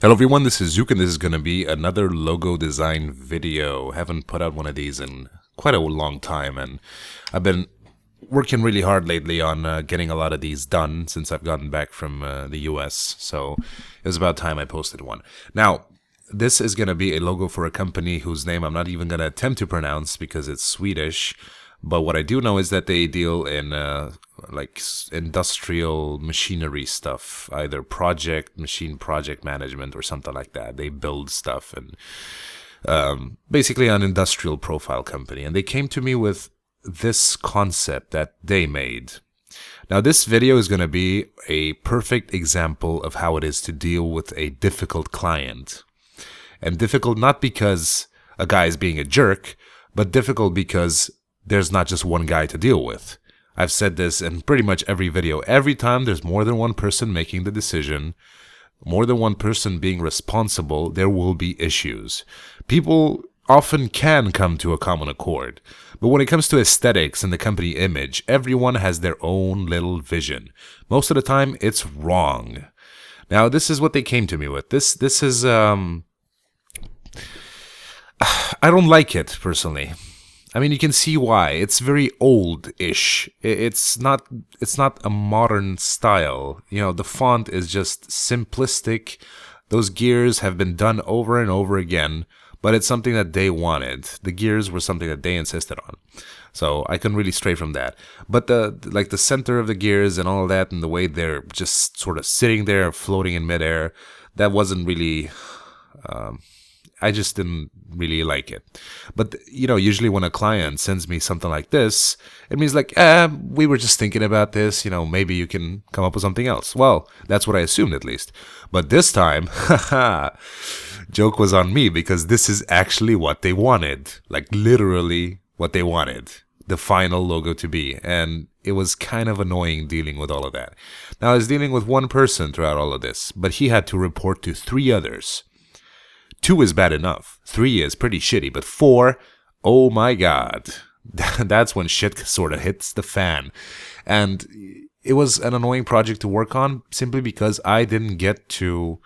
Hello everyone, this is Zooc and this is going to be another logo design video. Haven't put out one of these in quite a long time, and I've been working really hard lately on getting a lot of these done since I've gotten back from the US, so it was about time I posted one. Now, this is going to be a logo for a company whose name I'm not even going to attempt to pronounce because it's Swedish, but what I do know is that they deal in like industrial machinery stuff, either machine project management or something like that. They build stuff and basically an industrial profile company. And they came to me with this concept that they made. Now this video is going to be a perfect example of how it is to deal with a difficult client. And difficult not because a guy is being a jerk, but difficult because there's not just one guy to deal with. I've said this in pretty much every video. Every time there's more than one person making the decision, more than one person being responsible, there will be issues. People often can come to a common accord. But when it comes to aesthetics and the company image, everyone has their own little vision. Most of the time, it's wrong. Now, this is what they came to me with. This is, I don't like it, personally. I mean, you can see why. It's very old-ish. It's not a modern style. You know, the font is just simplistic. Those gears have been done over and over again, but it's something that they wanted. The gears were something that they insisted on. So I couldn't really stray from that. But the center of the gears and all of that and the way they're just sort of sitting there floating in midair, that wasn't really... I just didn't really like it. But, you know, usually when a client sends me something like this, it means like, we were just thinking about this, you know, maybe you can come up with something else. Well, that's what I assumed at least. But this time, haha, joke was on me because this is actually what they wanted. Like literally what they wanted the final logo to be. And it was kind of annoying dealing with all of that. Now, I was dealing with one person throughout all of this, but he had to report to 3 others. 2 is bad enough. 3 is pretty shitty. But 4, oh my god. That's when shit sort of hits the fan. And it was an annoying project to work on simply because I didn't get to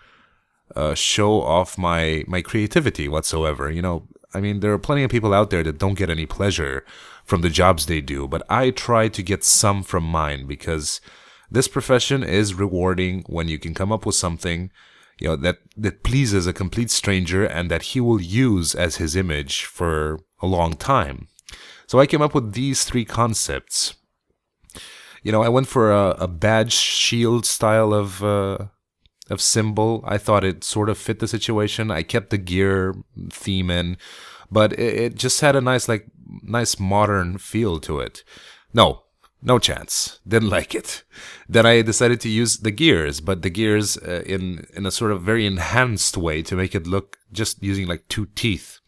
show off my creativity whatsoever. You know, I mean, there are plenty of people out there that don't get any pleasure from the jobs they do. But I try to get some from mine because this profession is rewarding when you can come up with something, you know, that pleases a complete stranger and that he will use as his image for a long time. So I came up with these 3 concepts. You know, I went for a badge shield style of symbol. I thought it sort of fit the situation. I kept the gear theme in, but it just had a nice modern feel to it. No chance. Didn't like it. Then I decided to use the gears, but the gears in a sort of very enhanced way to make it look just using like 2 teeth,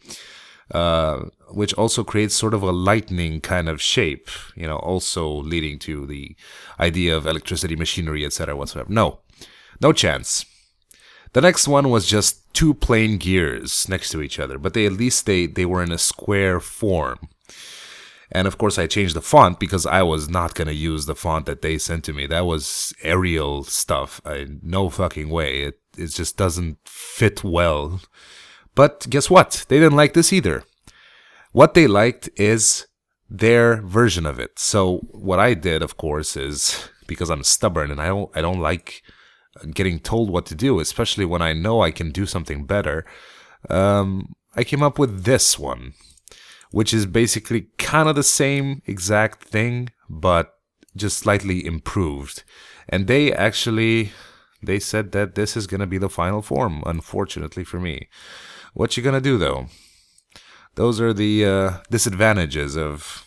which also creates sort of a lightning kind of shape, you know, also leading to the idea of electricity, machinery, etc. whatsoever. No chance. The next one was just 2 plain gears next to each other, but at least they were in a square form. And of course, I changed the font because I was not going to use the font that they sent to me. That was Arial stuff. No fucking way. It just doesn't fit well. But guess what? They didn't like this either. What they liked is their version of it. So what I did, of course, is because I'm stubborn and I don't like getting told what to do, especially when I know I can do something better. I came up with this one, which is basically kind of the same exact thing, but just slightly improved. And they said that this is going to be the final form, unfortunately for me. What you going to do, though? Those are the disadvantages of,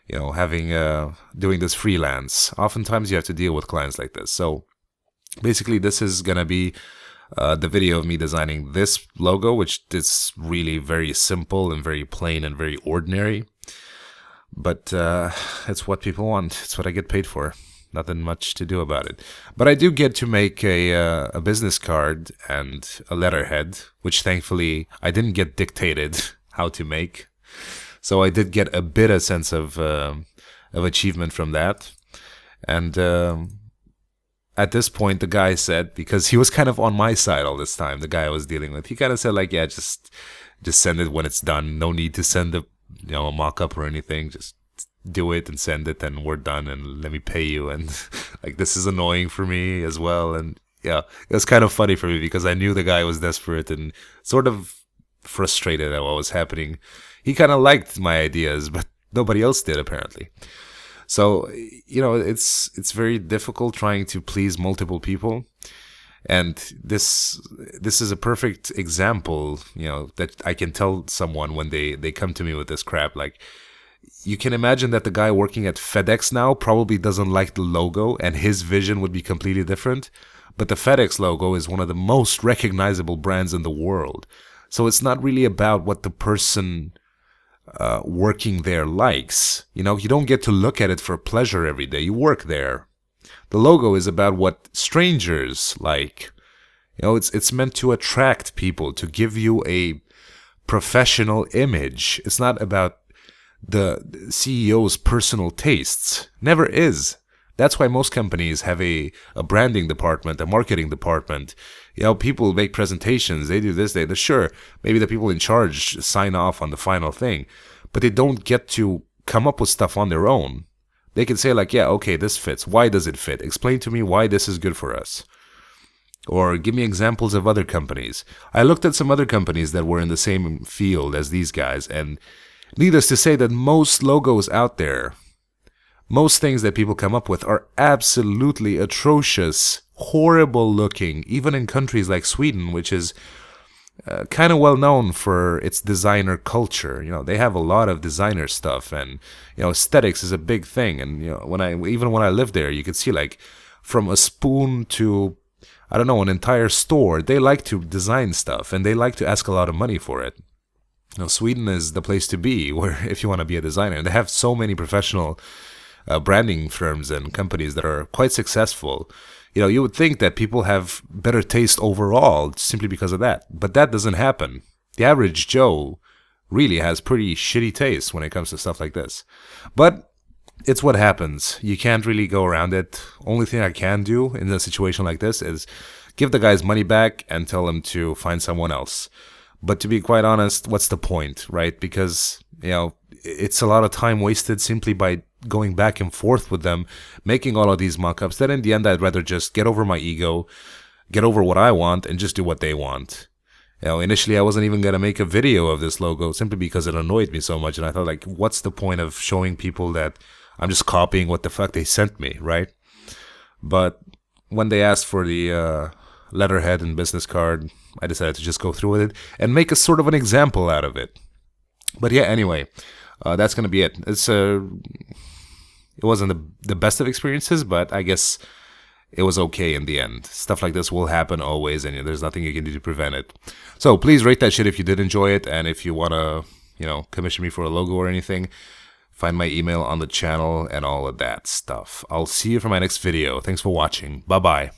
you know, doing this freelance. Oftentimes you have to deal with clients like this. So basically this is going to be the video of me designing this logo, which is really very simple and very plain and very ordinary. But it's what people want. It's what I get paid for. Nothing much to do about it. But I do get to make a business card and a letterhead, which thankfully I didn't get dictated how to make. So I did get a bit of sense of achievement from that. And at this point, the guy said, because he was kind of on my side all this time, the guy I was dealing with, he kind of said like, yeah, just send it when it's done. No need to send a mock-up or anything. Just do it and send it, and we're done, and let me pay you. And like, this is annoying for me as well. And yeah, it was kind of funny for me because I knew the guy was desperate and sort of frustrated at what was happening. He kind of liked my ideas, but nobody else did apparently. So, it's very difficult trying to please multiple people. And this is a perfect example, that I can tell someone when they come to me with this crap. Like, you can imagine that the guy working at FedEx now probably doesn't like the logo, and his vision would be completely different. But the FedEx logo is one of the most recognizable brands in the world. So it's not really about what the person working there likes. You don't get to look at it for pleasure every day. You work there. The logo is about what strangers like. It's meant to attract people, to give you a professional image. It's not about the CEO's personal tastes. Never is. That's why most companies have a branding department, a marketing department. People make presentations. They do this, sure. Maybe the people in charge sign off on the final thing, but they don't get to come up with stuff on their own. They can say like, yeah, okay, this fits. Why does it fit? Explain to me why this is good for us. Or give me examples of other companies. I looked at some other companies that were in the same field as these guys, and needless to say that most logos out there, most things that people come up with are absolutely atrocious, horrible looking, even in countries like Sweden, which is kind of well known for its designer culture. They have a lot of designer stuff, and aesthetics is a big thing. And when I lived there, you could see like from a spoon to, I don't know, an entire store. They like to design stuff, and they like to ask a lot of money for it. Sweden is the place to be where if you want to be a designer. And they have so many professional branding firms and companies that are quite successful. You would think that people have better taste overall simply because of that. But that doesn't happen. The average Joe really has pretty shitty taste when it comes to stuff like this. But it's what happens. You can't really go around it. Only thing I can do in a situation like this is give the guy's money back and tell him to find someone else. But to be quite honest, what's the point, right? Because, it's a lot of time wasted simply by going back and forth with them, making all of these mock-ups. Then in the end, I'd rather just get over my ego, get over what I want, and just do what they want. Initially, I wasn't even going to make a video of this logo simply because it annoyed me so much. And I thought, like, what's the point of showing people that I'm just copying what the fuck they sent me, right? But when they asked for the letterhead and business card, I decided to just go through with it and make a sort of an example out of it. But yeah, anyway, that's going to be it. It wasn't the best of experiences, but I guess it was okay in the end. Stuff like this will happen always, and there's nothing you can do to prevent it. So please rate that shit if you did enjoy it, and if you want to, commission me for a logo or anything, find my email on the channel and all of that stuff. I'll see you for my next video. Thanks for watching. Bye-bye.